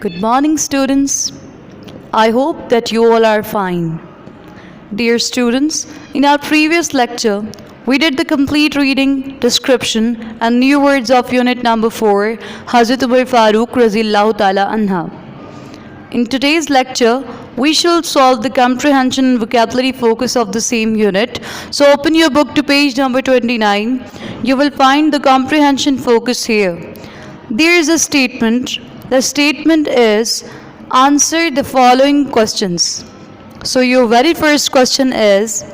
Good morning, students. I hope that you all are fine. Dear students, in our previous lecture, we did the complete reading, description, and new words of unit number 4, Hazrat Umar Farooq Raziyallahu Ta'ala Anha. In today's lecture, we shall solve the comprehension and vocabulary focus of the same unit. So open your book to page number 29. You will find the comprehension focus here. There is a statement. The statement is, answer the following questions. So your very first question is,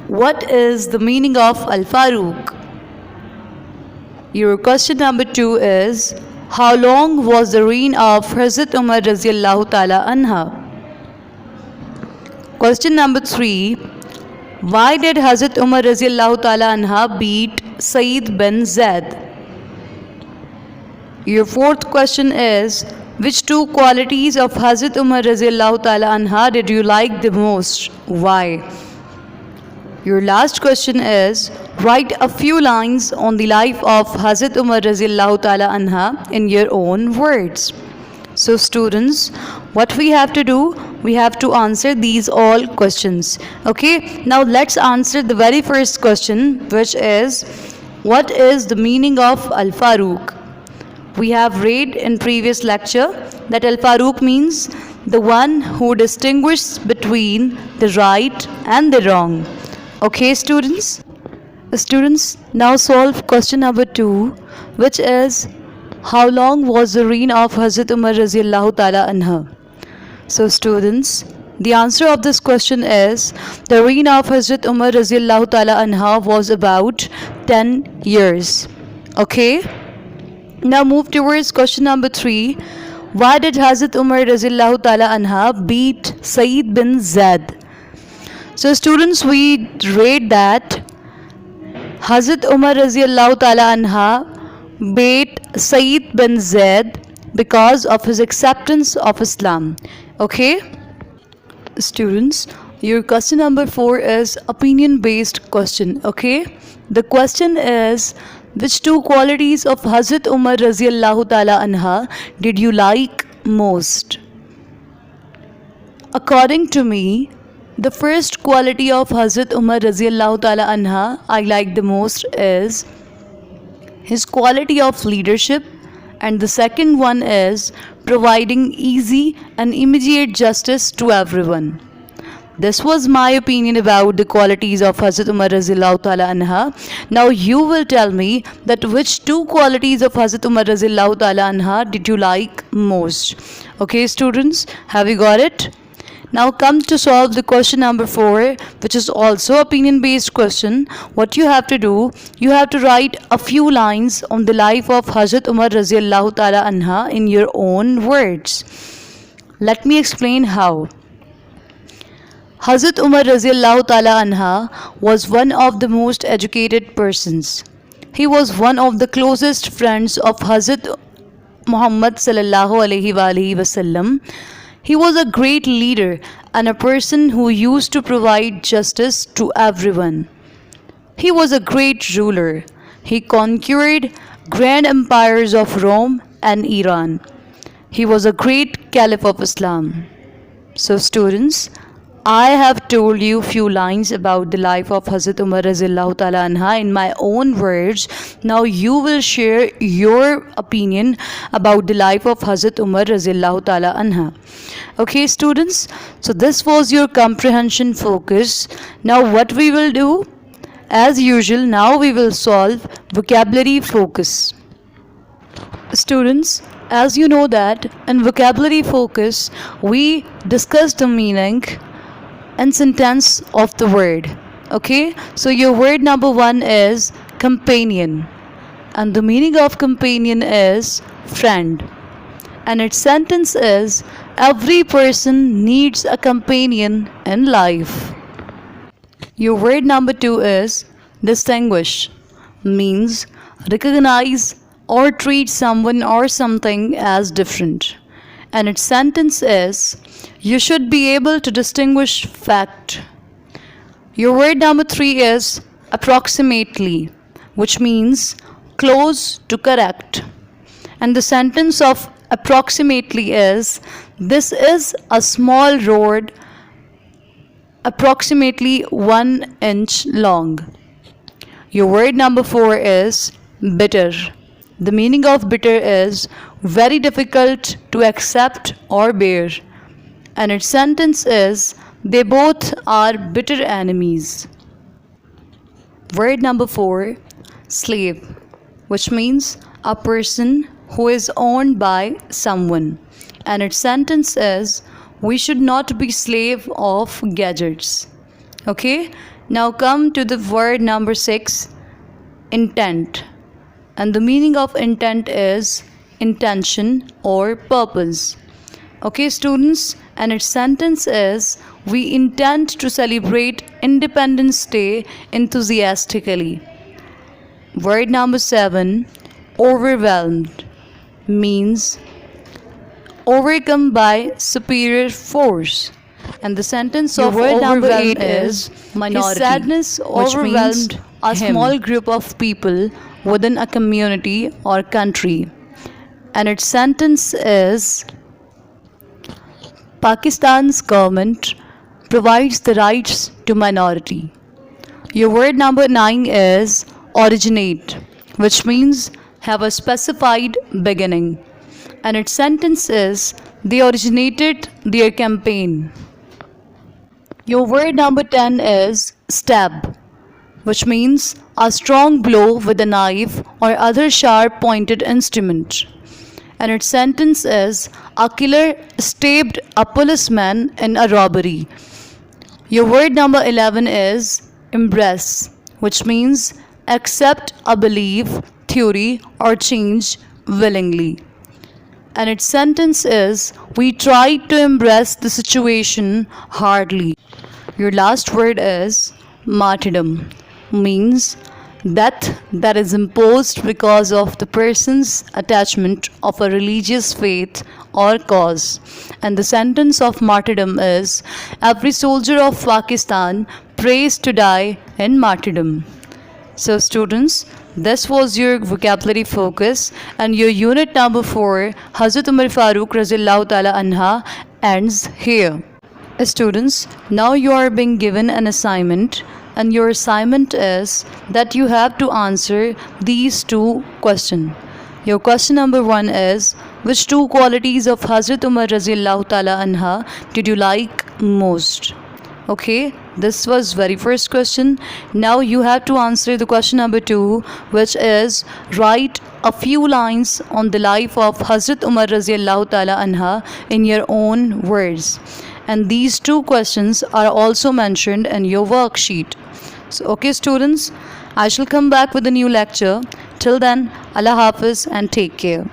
what is the meaning of Al-Farooq? Your question number 2 is, how long was the reign of Hazrat Umar Raziyallahu Ta'ala Anha? Question number 3, why did Hazrat Umar Raziyallahu Ta'ala Anha beat Sayyid bin Zaid? Your fourth question is, which two qualities of Hazrat Umar Raziyallahu Ta'ala Anha did you like the most? Why? Your last question is, write a few lines on the life of Hazrat Umar Raziyallahu Ta'ala Anha in your own words. So students, what we have to do? We have to answer these all questions. Okay, now let's answer the very first question, which is, what is the meaning of Al-Farooq? We have read in previous lecture that Al-Farooq means the one who distinguishes between the right and the wrong. Okay, students? Students, now solve question number 2, which is, how long was the reign of Hazrat Umar Raziyallahu Ta'ala Anha? So students, the answer of this question is, the reign of Hazrat Umar Raziyallahu Ta'ala Anha was about 10 years. Okay? Now move towards question number 3. Why did Hazrat Umar Raziyallahu Ta'ala Anha beat Sayyid bin Zaid? So students, we read that Hazrat Umar Raziyallahu Ta'ala Anha beat Sayyid bin Zaid because of his acceptance of Islam. Okay? Students, your question number 4 is opinion based question. Okay? The question is, which two qualities of Hazrat Umar Raziyallahu Ta'ala Anha did you like most? According to me, the first quality of Hazrat Umar Raziyallahu Ta'ala Anha I like the most is his quality of leadership, and the second one is providing easy and immediate justice to everyone. This was my opinion about the qualities of Hazrat Umar Raziyallahu Ta'ala Anha. Now you will tell me that which two qualities of Hazrat Umar Raziyallahu Ta'ala Anha did you like most. Okay students, have you got it? Now come to solve the question number 4, which is also opinion based question. What you have to do, you have to write a few lines on the life of Hazrat Umar Raziyallahu Ta'ala Anha in your own words. Let me explain how. Hazrat Umar Raziyallahu Ta'ala Anha was one of the most educated persons. He was one of the closest friends of Hazrat Muhammad Sallallahu Alaihi Wasallam. He was a great leader and a person who used to provide justice to everyone. He was a great ruler. He conquered grand empires of Rome and Iran. He was a great caliph of Islam. So students, I have told you few lines about the life of Hazrat Umar Raziyallahu Ta'ala Anha in my own words. Now you will share your opinion about the life of Hazrat Umar Raziyallahu Ta'ala Anha. Okay students, so this was your comprehension focus. Now what we will do? As usual, now we will solve vocabulary focus. Students, as you know that in vocabulary focus, we discuss the meaning and sentence of the word. Okay, so your word number 1 is companion, and the meaning of companion is friend, and its sentence is, every person needs a companion in life. Your word number 2 is distinguish, means recognize or treat someone or something as different, and its sentence is, you should be able to distinguish fact. Your word number 3 is approximately, which means close to correct, and the sentence of approximately is this is a small road approximately 1 inch long. Your word number 4 is bitter. The meaning of bitter is very difficult to accept or bear. And its sentence is they both are bitter enemies. Word number 4, slave, which means a person who is owned by someone. And its sentence is we should not be slave of gadgets. Okay, now come to the word number 6, intent. And the meaning of intent is intention or purpose. Okay, students, and its sentence is we intend to celebrate Independence Day enthusiastically. Word number 7, overwhelmed, means overcome by superior force. And the sentence of word number overwhelmed 8 is minority. his Sadness overwhelmed a him. small group of people within a community or country. And its sentence is Pakistan's government provides the rights to minority. Your word number 9 is originate, which means have a specified beginning. And its sentence is they originated their campaign. Your word number 10 is stab, which means a strong blow with a knife or other sharp pointed instrument. And its sentence is a killer stabbed a policeman in a robbery. Your word number 11 is embrace, which means accept a belief, theory, or change willingly. And its sentence is we tried to embrace the situation hardly. Your last word is martyrdom, means death that is imposed because of the person's attachment of a religious faith or cause. And the sentence of martyrdom is every soldier of Pakistan prays to die in martyrdom. So students, this was your vocabulary focus, and your unit number 4, Hazrat Umar Farooq Razillahu Ta'ala Anha, ends here. Students, now you are being given an assignment, and your assignment is that you have to answer these two questions. Your question number 1 is which two qualities of Hazrat Umar Razillahu Ta'ala Anha did you like most? Okay, this was very first question. Now you have to answer the question number 2, which is write a few lines on the life of Hazrat Umar Raziyallahu Ta'ala Anha in your own words. And these two questions are also mentioned in your worksheet. So okay students, I shall come back with a new lecture. Till then, Allah Hafiz and take care.